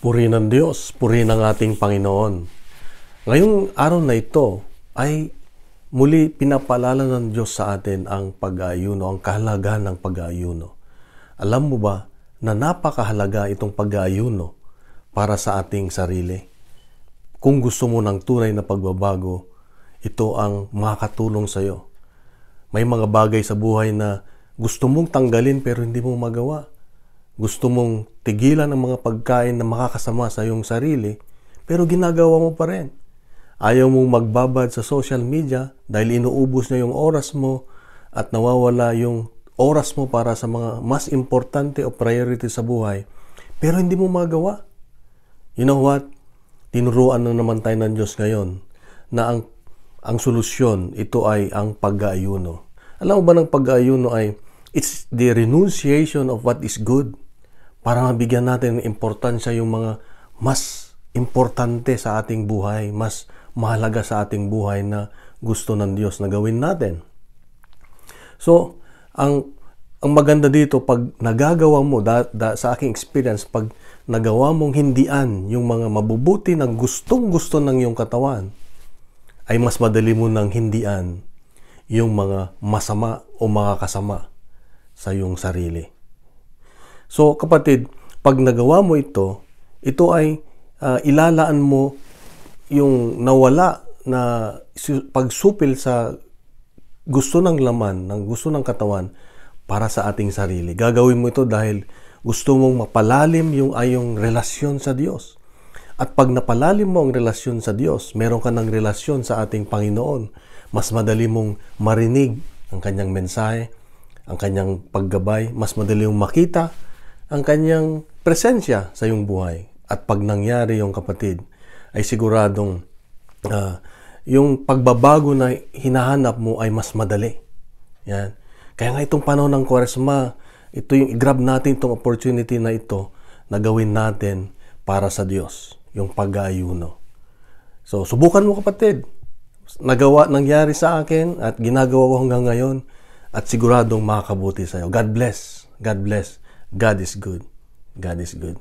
Puri ng Diyos, puri ng ating Panginoon. Ngayong araw na ito ay muli pinapaalala ng Diyos sa atin ang pag-aayuno, ang kahalagahan ng pag-aayuno. Alam mo ba na napakahalaga itong pag-aayuno para sa ating sarili? Kung gusto mo ng tunay na pagbabago, ito ang makakatulong sa iyo. May mga bagay sa buhay na gusto mong tanggalin pero hindi mo magawa. Gusto mong tigilan ang mga pagkain na makakasama sa iyong sarili, pero ginagawa mo pa rin. Ayaw mong magbabad sa social media dahil inuubos na yung oras mo at nawawala yung oras mo para sa mga mas importante o priority sa buhay, pero hindi mo magawa. You know what? Tinuruan na naman tayo ng Diyos ngayon na ang solusyon, ito ay ang pag-aayuno. Alam mo ba ng pag-aayuno ay it's the renunciation of what is good para mabigyan natin ng importansya yung mga mas importante sa ating buhay, mas mahalaga sa ating buhay na gusto ng Diyos na gawin natin. So, ang maganda dito, pag nagagawa mo, sa aking experience, pag nagawa mong hindian yung mga mabubuti na gustong-gusto ng iyong katawan, ay mas madali mo nang hindian yung mga masama o mga kasama sa iyong sarili. So kapatid, pag nagawa mo ito ay ilalaan mo yung nawala na pagsupil sa gusto ng laman, ng gusto ng katawan para sa ating sarili. Gagawin mo ito dahil gusto mong mapalalim yung ayong relasyon sa Diyos. At pag napalalim mo ang relasyon sa Diyos, meron ka ng relasyon sa ating Panginoon, mas madali mong marinig ang kanyang mensahe, ang kanyang paggabay, mas madali mong makita ang kanyang presensya sa iyong buhay. At pag nangyari yung kapatid, ay siguradong yung pagbabago na hinahanap mo ay mas madali. Yan. Kaya nga itong panahon ng Kwaresma, ito yung i-grab natin itong opportunity na ito na gawin natin para sa Diyos, yung pag-aayuno. So, subukan mo kapatid. Nangyari sa akin at ginagawa ko hanggang ngayon at siguradong makakabuti sa iyo. God bless. God bless. God is good. God is good.